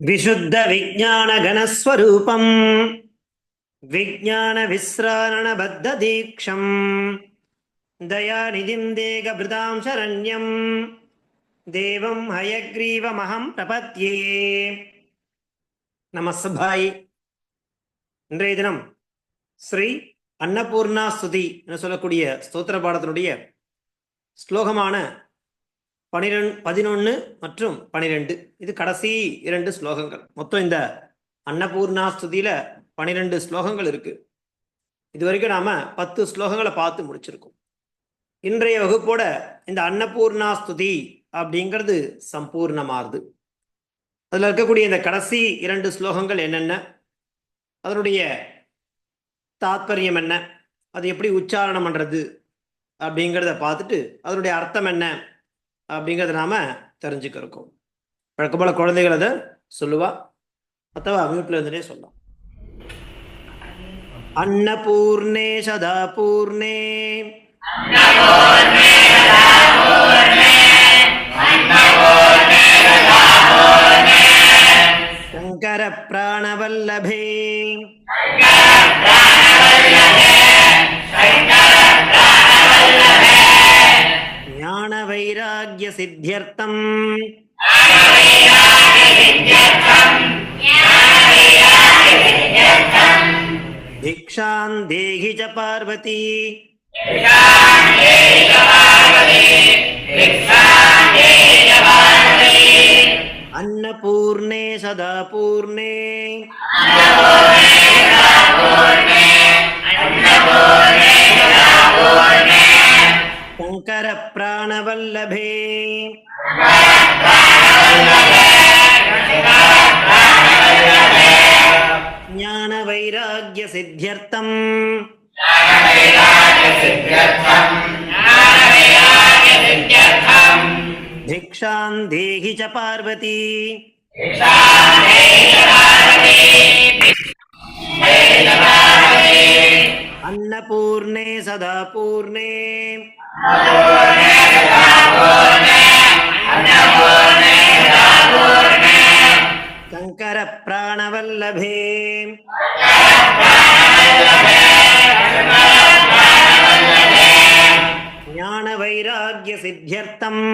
விசுத்த விஜான கணஸ்வரூபம் விஜான விஸ்ராரண பத்த தீக்ஷம் தயாநிதிம் தேகபிருதாம் சரண்யம் தேவம் ஹயக்ரீவமஹம் பிரபத்யே. நமஸ்பாய். இன்றைய தினம் ஸ்ரீ அன்னபூர்ணா ஸ்துதி என சொல்லக்கூடிய ஸ்தோத்திர பாடத்தினுடைய ஸ்லோகமான 11 மற்றும் 12, இது கடைசி 2 ஸ்லோகங்கள். மொத்தம் இந்த அன்னபூர்ணா ஸ்துதியில 12 ஸ்லோகங்கள் இருக்கு. இது வரைக்கும் நாம 10 ஸ்லோகங்களை பார்த்து முடிச்சிருக்கோம். இன்றைய வகுப்போட இந்த அன்னபூர்ணா ஸ்துதி அப்படிங்கிறது சம்பூர்ணமாகுது. அதுல இருக்கக்கூடிய இந்த கடைசி 2 ஸ்லோகங்கள் என்னென்ன, அதனுடைய தாத்பரியம் என்ன, அது எப்படி உச்சாரணம் பண்றது அப்படிங்கிறத பார்த்துட்டு அதனுடைய அர்த்தம் என்ன அப்படிங்கிறத நாம தெரிஞ்சுக்க இருக்கோம். வழக்கம் போல குழந்தைகள் அதை சொல்லுவா, அத்தவா மியூட்ல இருந்துட்டே சொல்லலாம். அன்னபூர்ணே சதா பூர்ணே சங்கர பிராணவல்லபே ஞான வைராக்ய சித்தியர்த்தம் தீக்ஷாம் தேஹி ச பார்வதி அன்னபூர்ணே சதா பூர்ணே சங்கர பிராணவல்லபே ஞான வைராக்ய சித்தியர்த்தம் தீக்ஷாம் தேஹி ச பார்வதி. அன்னபூர்ணே சதா பூர்ணே சங்கர பிராணவல்லபே ஞான வைராக்ய சித்தியர்த்தம்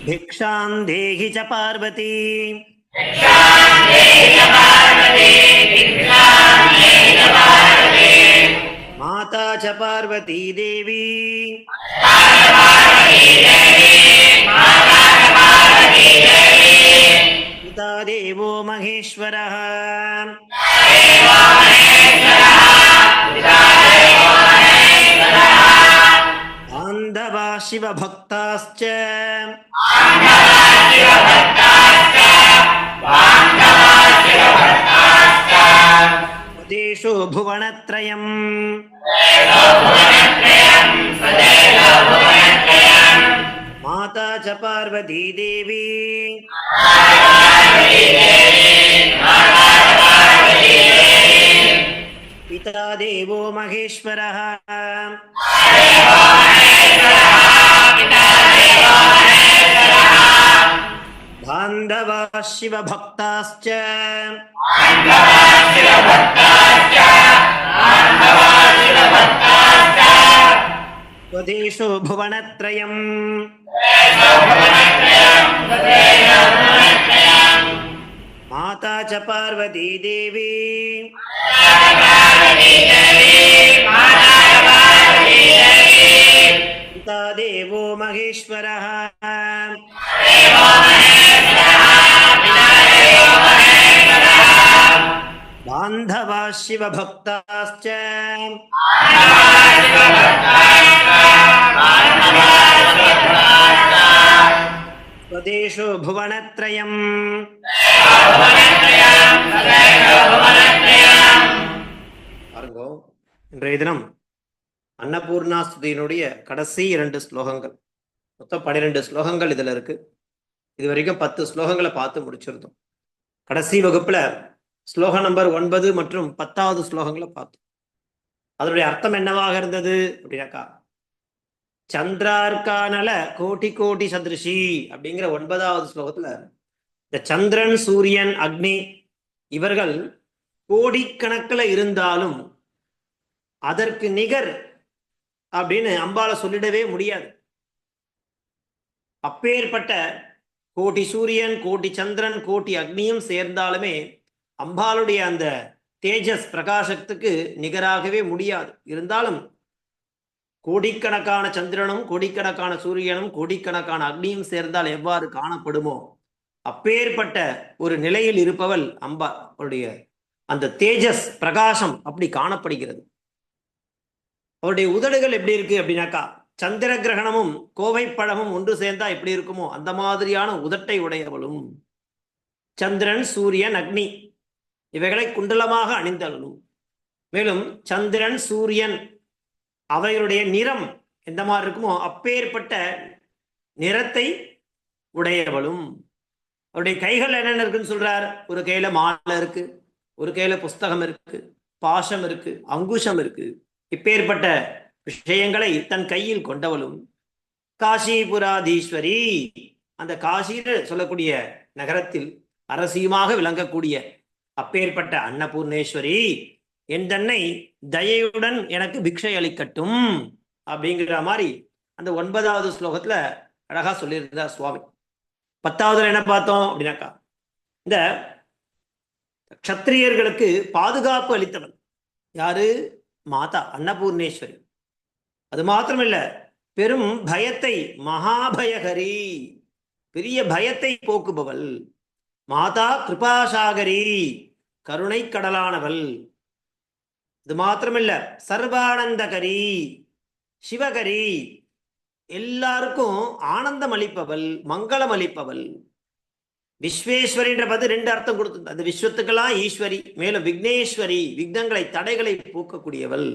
பிக்ஷாம் தேஹி ச பார்வதி. மாதா ச பார்வதி தேவி பிதா தேவோ மகேஸ்வரः பாந்தவா சிவபக்தாஸ்ச தேஷோ புவனத்ரயம் மாதா ச பார்வதி தேவி பிதா தேவோ மகேஸ்வரः பாந்தவா சிவபக்தாஸ்ச ஸ்வதேஷோ புவனத்ரயம் மாதா ச பார்வதி தேவி பிதா தேவோ மகேஸ்வரः பாந்தவா சிவபக்தாஸ்ச ஸ்வதேஷோ புவனத்ரயம். பாருங்க, இன்றைய தினம் அன்னபூர்ணா ஸ்துதியினுடைய கடைசி 2 ஸ்லோகங்கள். மொத்தம் 12 ஸ்லோகங்கள் இதுல இருக்கு. இது வரைக்கும் 10 ஸ்லோகங்களை பார்த்து முடிச்சிருந்தோம். கடைசி வகுப்புல ஸ்லோகம் நம்பர் 9 மற்றும் 10வது ஸ்லோகங்களை பார்த்தோம். அதனுடைய அர்த்தம் என்னவாக இருந்தது அப்படின்னாக்கா, சந்திரார்கானல கோட்டி கோட்டி சதிருஷி அப்படிங்கிற 9வது ஸ்லோகத்துல இந்த சந்திரன், சூரியன், அக்னி இவர்கள் கோடிக்கணக்கில் இருந்தாலும் அதற்கு நிகர் அப்படின்னு அம்பால சொல்லிடவே முடியாது. அப்பேற்பட்ட கோட்டி சூரியன், கோட்டி சந்திரன், கோட்டி அக்னியும் சேர்ந்தாலுமே அம்பாளுடைய அந்த தேஜஸ் பிரகாசத்துக்கு நிகராகவே முடியாது. இருந்தாலும் கோடிக்கணக்கான சந்திரனும் கோடிக்கணக்கான சூரியனும் கோடிக்கணக்கான அக்னியும் சேர்ந்தால் எவ்வாறு காணப்படுமோ அப்பேற்பட்ட ஒரு நிலையில் இருப்பவள் அம்பா. அவருடைய அந்த தேஜஸ் பிரகாசம் அப்படி காணப்படுகிறது. அவருடைய உதடுகள் எப்படி இருக்கு அப்படின்னாக்கா, சந்திர கிரகணமும் கோவை பழமும் ஒன்று சேர்ந்தா எப்படி இருக்குமோ அந்த மாதிரியான உதட்டை உடையவளும். சந்திரன், சூரியன், அக்னி இவைகளை குண்டலமாக அணிந்தவளும். மேலும் சந்திரன், சூரியன் அவைகளுடைய நிறம் எந்த மாதிரி இருக்குமோ அப்பேற்பட்ட நிறத்தை உடையவளும். அவருடைய கைகள் என்னென்ன இருக்குன்னு சொல்றார். ஒரு கையில மாலை இருக்கு, ஒரு கையில புஸ்தகம் இருக்கு, பாசம் இருக்கு, அங்குஷம் இருக்கு. இப்பேற்பட்ட விஷயங்களை தன் கையில் கொண்டவளும். காசிபுராதீஸ்வரி, அந்த காசின்னு சொல்லக்கூடிய நகரத்தில் அரசியுமாக விளங்கக்கூடிய அப்பேற்பட்ட அன்னபூர்ணேஸ்வரி என் தன்னை தயையுடன் எனக்கு பிக்ஷை அளிக்கட்டும் அப்படிங்கிற மாதிரி அந்த 9வது ஸ்லோகத்துல அழகா சொல்லியிருந்தார் சுவாமி. 10வதுல என்ன பார்த்தோம் அப்படின்னாக்கா, இந்த க்ஷத்திரியர்களுக்கு பாதுகாப்பு அளித்தவன் யாரு? மாதா அன்னபூர்ணேஸ்வரி. அது மாத்திரமில்ல, பெரும் பயத்தை, மகாபயகரி, பெரிய பயத்தை போக்குபவள். மாதா கிருபாசாகரி, கருணை கடலானவள். இது மாத்திரமில்ல, சர்வானந்தகரி, சிவகரி, எல்லாருக்கும் ஆனந்தம் அளிப்பவள், மங்களம் அளிப்பவள். விஸ்வேஸ்வரின்ற பது 2 அர்த்தம் கொடுத்து, அந்த விஸ்வத்துக்கெல்லாம் ஈஸ்வரி. மேலும் விக்னேஸ்வரி, விக்னங்களை தடைகளை போக்கக்கூடியவள்.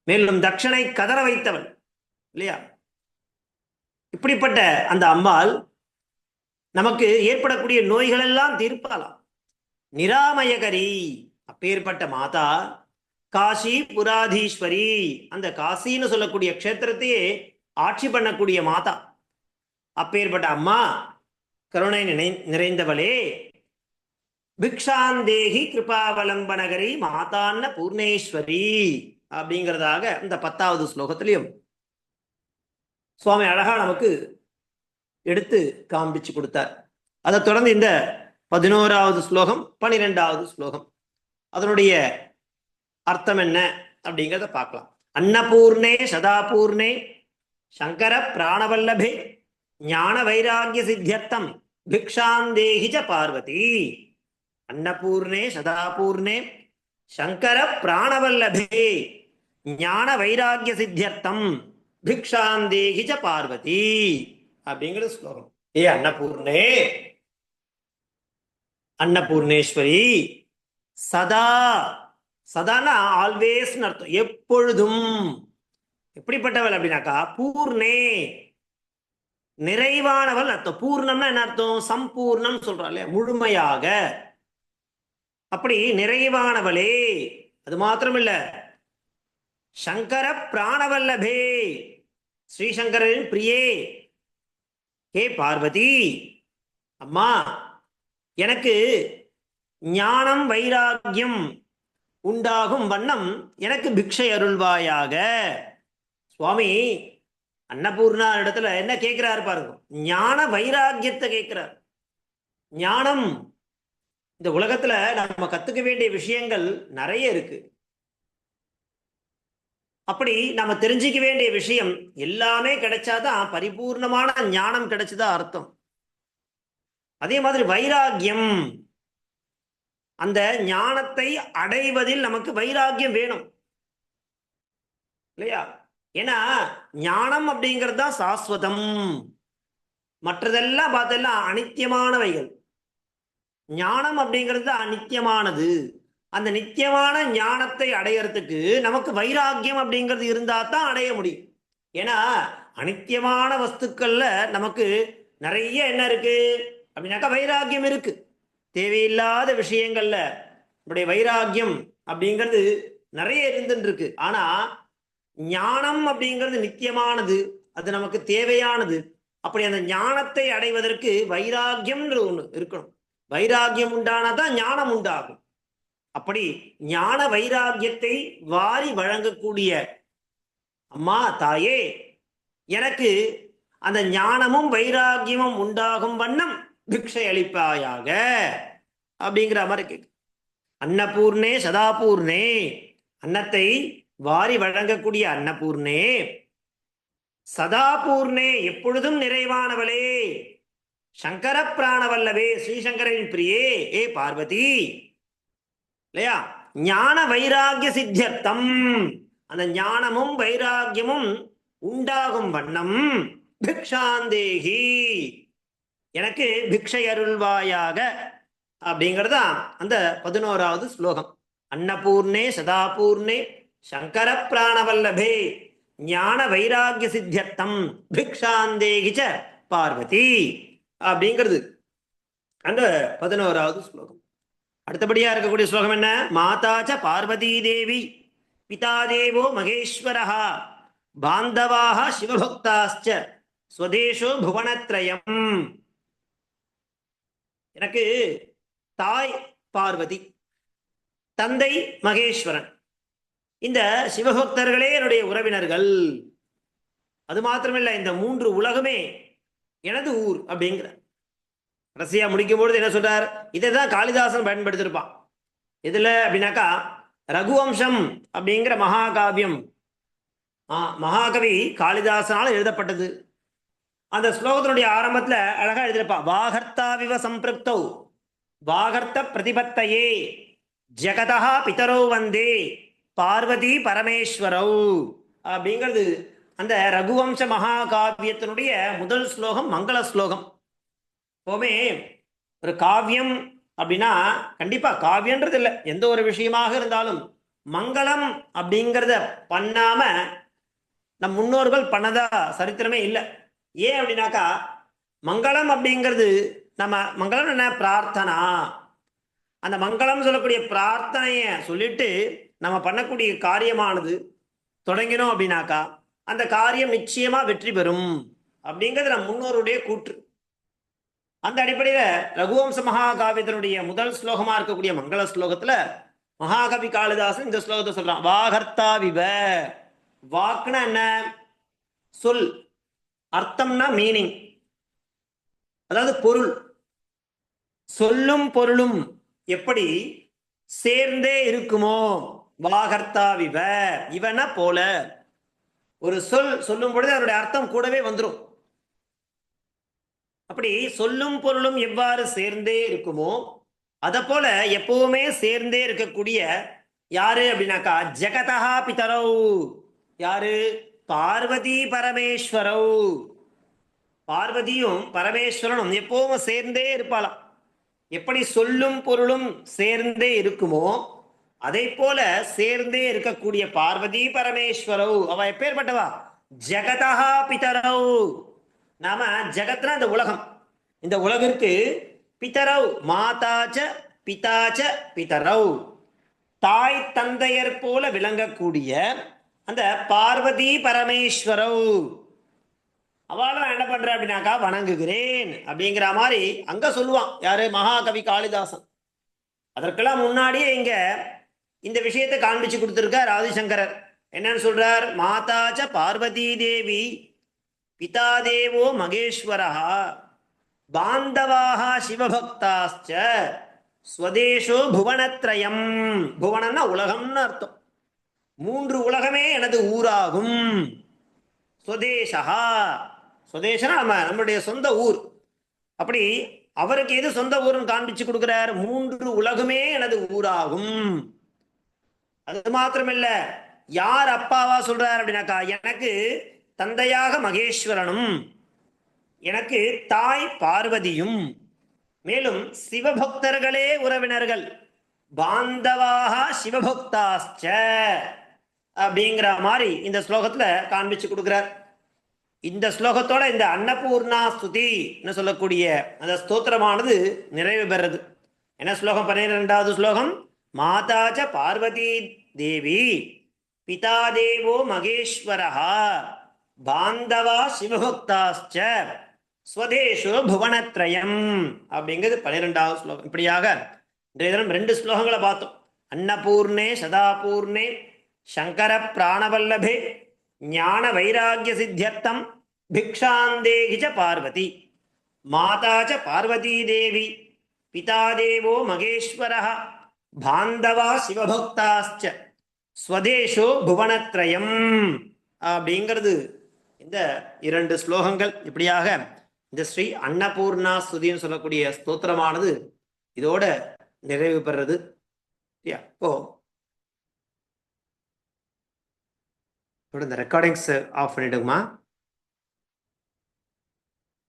மேலும் தட்சணை கதற வைத்தவள் இல்லையா? இப்படிப்பட்ட அந்த அம்பாள் நமக்கு ஏற்படக்கூடிய நோய்கள் எல்லாம் தீர்ப்பாளாம். நிராமயகரி, அப்பேற்பட்ட மாதா காசி புராதீஸ்வரி, அந்த காசின்னு சொல்லக்கூடிய க்ஷேத்திரத்தையே ஆட்சி பண்ணக்கூடிய மாதா. அப்பேற்பட்ட அம்மா கருணை நிறைந்தவளே, பிக்ஷாந்தேகி கிருபாவலம்பனகரி மாதான்ன பூர்ணேஸ்வரி அப்படிங்கிறதாக இந்த 10வது ஸ்லோகத்திலையும் சுவாமி அழகா நமக்கு எடுத்து காண்பிச்சு கொடுத்தார். அதை தொடர்ந்து இந்த 11வது ஸ்லோகம், 12வது ஸ்லோகம் அதனுடைய அர்த்தம் என்ன அப்படிங்கிறத பார்க்கலாம். அன்னபூர்ணே சதாபூர்ணே சங்கர பிராணவல்லபே ஞான வைராகிய சித்தியர்த்தம் பிக்ஷாந்தேஹி ச பார்வதி. அன்னபூர்ணே சதாபூர்ணே சங்கர பிராணவல்லபே ஞான வைராகிய சித்தியர்த்தம் பிக்ஷாந்தேஹி ச பார்வதி அப்படிங்கிற ஸ்லோகம். ஏ அன்னபூர்ணே, அன்னபூர்ணேஸ்வரி, சதா, சதானா ஆல்வேஸ் அர்த்தம், எப்பொழுதும். எப்படிப்பட்டவள் அப்படின்னாக்கா, பூர்ணே நிறைவானவள் அர்த்தம். பூர்ணம்னா என்ன அர்த்தம்? சம்பூர்ணம் சொல்றாள் இல்லையா, முழுமையாக. அப்படி நிறைவானவளே. அது மாத்திரமில்ல, சங்கர பிராணவல்லபே, ஸ்ரீசங்கரின் பிரியே. ஹே பார்வதி, அம்மா எனக்கு ஞானம் வைராக்கியம் உண்டாகும் வண்ணம் எனக்கு பிக்ஷை அருள்வாயாக. சுவாமி அன்னபூர்ணா இடத்துல என்ன கேட்கிறாரு பாருங்க, ஞான வைராக்கியத்தை கேட்கிறார். ஞானம், இந்த உலகத்துல நம்ம கத்துக்க வேண்டிய விஷயங்கள் நிறைய இருக்கு. அப்படி நம்ம தெரிஞ்சுக்க வேண்டிய விஷயம் எல்லாமே கிடைச்சாதான் பரிபூர்ணமான ஞானம் கிடைச்சதா அர்த்தம். அதே மாதிரி வைராக்கியம், அந்த ஞானத்தை அடைவதில் நமக்கு வைராக்கியம் வேணும் இல்லையா? ஏன்னா ஞானம் அப்படிங்கிறது தான் சாஸ்வதம். மற்றதெல்லாம் பார்த்தெல்லாம் அனித்தியமானவைகள். ஞானம் அப்படிங்கிறது தான் அநித்தியமானது. அந்த நித்தியமான ஞானத்தை அடையறதுக்கு நமக்கு வைராக்கியம் அப்படிங்கிறது இருந்தா தான் அடைய முடியும். ஏன்னா அனித்தியமான வஸ்துக்கள்ல நமக்கு நிறைய என்ன இருக்கு அப்படின்னாக்கா வைராக்கியம் இருக்கு. தேவையில்லாத விஷயங்கள்ல நம்முடைய வைராக்கியம் அப்படிங்கிறது நிறைய இருந்துட்டு இருக்கு. ஆனா ஞானம் அப்படிங்கிறது நித்தியமானது, அது நமக்கு தேவையானது. அப்படி அந்த ஞானத்தை அடைவதற்கு வைராக்கியம்ன்ற ஒண்ணு இருக்கணும். வைராக்கியம் உண்டானாதான் ஞானம் உண்டாகும். அப்படி ஞான வைராக்கியத்தை வாரி வழங்கக்கூடிய அம்மா தாயே, எனக்கு அந்த ஞானமும் வைராக்கியமும் உண்டாகும் வண்ணம் பிக்ஷை அளிப்பாயாக அப்படிங்கிற மாதிரி கேட்கு. அன்னபூர்ணே சதாபூர்ணே, அன்னத்தை வாரி வழங்கக்கூடிய அன்னபூர்ணே, சதாபூர்ணே எப்பொழுதும் நிறைவானவளே, சங்கர பிராணவல்லவே ஸ்ரீசங்கரின் பிரியே ஏ பார்வதி, இல்லையா? ஞான வைராகிய சித்தியர்த்தம், அந்த ஞானமும் வைராகியமும் உண்டாகும் வண்ணம் பிக்ஷாந்தேகி, எனக்கு பிக்ஷை அருள்வாயாக அப்படிங்கிறதா அந்த 11வது ஸ்லோகம். அன்னபூர்ணே சதாபூர்ணே சங்கர பிராணவல்லபே ஞான வைராகிய சித்தியர்த்தம் பிக்ஷாந்தேகிச்ச பார்வதி அப்படிங்கிறது அந்த 11வது ஸ்லோகம். அடுத்தபடியா இருக்கக்கூடிய ஸ்லோகம் என்ன? மாதாச்ச பார்வதி தேவி பிதா தேவோ மகேஸ்வரஹா பாந்தவாஹ சிவபக்தாஸ்ச ஸ்வதேஷோ புவனத்ரயம். எனக்கு தாய் பார்வதி, தந்தை மகேஸ்வரன், இந்த சிவபக்தர்களே என்னுடைய உறவினர்கள். அது மாத்திரமில்லை, இந்த 3 உலகமே எனது ஊர் அப்படிங்கிற கடைசியா முடிக்கும் பொழுது என்ன சொல்றார்? இதை தான் காளிதாசன் பயன்படுத்திருப்பான். இதுல அப்படின்னாக்கா ரகுவம்சம் அப்படிங்கிற மகாகாவியம் மகாகவி காளிதாசனால் எழுதப்பட்டது. அந்த ஸ்லோகத்தினுடைய ஆரம்பத்துல அழகா எழுதிருப்பா, வாகர்த்தாவிவ சம்பிருப்தௌ வாகர்த்த பிரதிபத்தையே ஜெகதா பிதரோ வந்தே பார்வதி பரமேஸ்வரௌ அப்படிங்கிறது அந்த ரகுவம்ச மகாகாவியத்தினுடைய முதல் ஸ்லோகம், மங்கள ஸ்லோகம். எப்போவுமே ஒரு காவியம் அப்படின்னா கண்டிப்பா காவியன்றது இல்லை, எந்த ஒரு விஷயமாக இருந்தாலும் மங்களம் அப்படிங்கிறத பண்ணாம நம் முன்னோர்கள் பண்ணதா சரித்திரமே இல்லை. ஏன் அப்படின்னாக்கா மங்களம் அப்படிங்கிறது நம்ம மங்களம் என்ன? பிரார்த்தனா. அந்த மங்களம் சொல்லக்கூடிய பிரார்த்தனைய சொல்லிட்டு நம்ம பண்ணக்கூடிய காரியமானது தொடங்கினோம் அப்படின்னாக்கா அந்த காரியம் நிச்சயமா வெற்றி பெறும் அப்படிங்கிறது நம் முன்னோருடைய கூற்று. அந்த அடிப்படையில ரகுவம்ச மகாகாவியத்தினுடைய முதல் ஸ்லோகமா இருக்கக்கூடிய மங்கள ஸ்லோகத்துல மகாகவி காளிதாசன் இந்த ஸ்லோகத்தை சொல்றான், வாகர்த்தா விவ. வாக்குனா என்ன? சொல். அர்த்தம்னா மீனிங், அதாவது பொருள். சொல்லும் பொருளும் எப்படி சேர்ந்தே இருக்குமோ, வாகர்த்தா விவ, இவன போல. ஒரு சொல் சொல்லும் பொழுது அதனுடைய அர்த்தம் கூடவே வந்துடும். அப்படி சொல்லும் பொருளும் எவ்வாறு சேர்ந்தே இருக்குமோ அத போல எப்பவுமே சேர்ந்தே இருக்கக்கூடிய யாரு அப்படின்னாக்கா ஜெகதா பிதரௌ. யாரு? பார்வதி பரமேஸ்வரௌ. பார்வதியும் பரமேஸ்வரனும் எப்பவும் சேர்ந்தே இருப்பாளாம். எப்படி சொல்லும் பொருளும் சேர்ந்தே இருக்குமோ அதை போல சேர்ந்தே இருக்கக்கூடிய பார்வதி பரமேஸ்வரௌ. அவ எப்பேற்பட்டவா? ஜெகதா பிதரௌ. நாம ஜெகத்னா இந்த உலகம், இந்த உலகிற்கு பிதரௌ மாதாச்ச பிதாச்ச பிதரௌ, தாய் தந்தையர் போல விளங்கக்கூடிய அந்த பார்வதி பரமேஸ்வரௌ அவளை நான் என்ன பண்றேன் அப்படின்னாக்கா வணங்குகிறேன் அப்படிங்கிற மாதிரி அங்க சொல்லுவான். யாரு? மகாகவி காளிதாசன். அதற்கெல்லாம் முன்னாடியே இங்க இந்த விஷயத்தை காண்பிச்சு கொடுத்திருக்கார் ஆதிசங்கரர். என்னன்னு சொல்றார்? மாதாச்ச பார்வதி தேவி பிதா தேவோ மகேஸ்வரா பாந்தவாஹ சிவபக்தாஸ்ச ஸ்வதேஷோ புவனத்ரயம். புவனம்னா உலகம்னு அர்த்தம். 3 உலகமே எனது ஊராகும். ஸ்வதேசா, ஸ்வதேசனா நம்மளுடைய சொந்த ஊர். அப்படி அவருக்கு எது சொந்த ஊர்னு காண்பிச்சு கொடுக்கிறார்? 3 உலகமே எனது ஊராகும். அது மாத்திரமில்ல, யார் அப்பாவா சொல்றார் அப்படின்னாக்கா எனக்கு தந்தையாக மகேஸ்வரனும் எனக்கு தாய் பார்வதியும், மேலும் சிவபக்தர்களே உறவினர்கள், பாந்தவாக சிவபக்தாஸ்ச அப்படிங்கிற மாதிரி இந்த ஸ்லோகத்துல காண்பிச்சு கொடுக்கிறார். இந்த ஸ்லோகத்தோட இந்த அன்னபூர்ணா ஸ்துதி சொல்லக்கூடிய அந்த ஸ்தோத்திரமானது நிறைவு பெறது. என்ன ஸ்லோகம்? 12வது ஸ்லோகம். மாதாச்ச பார்வதி தேவி பிதா தேவோ மகேஸ்வரஹா பாந்தவா சிவபக்தாஸ்ச ஸ்வதேஷோ புவனத்ரயம் அப்படிங்கிறது 12வது ஸ்லோகம். இப்படியாக இன்றைய தினம் 2 ஸ்லோகங்களை பார்த்தோம். அன்னபூர்ணே சதாபூர்ணே சங்கர பிராணவல்லபே ஞான வைராகிய சித்தியர்த்தம் பிக்ஷாந்தேகி ச பார்வதி மாதா ச பார்வதி தேவி பிதா தேவோ மகேஸ்வரஹ பாந்தவா சிவபக்தாஸ்ச ஸ்வதேஷோ புவனத்ரயம் அப்படிங்கிறது இந்த 2 ஸ்லோகங்கள். இப்படியாக இந்த ஸ்ரீ அன்னபூர்ணா ஸ்துதின்னு சொல்லக்கூடிய ஸ்தோத்திரமானது இதோட நிறைவு பெறது. இப்போ இந்த ரெக்கார்டிங்ஸ் ஆஃப் பண்ணிடுங்கம்மா.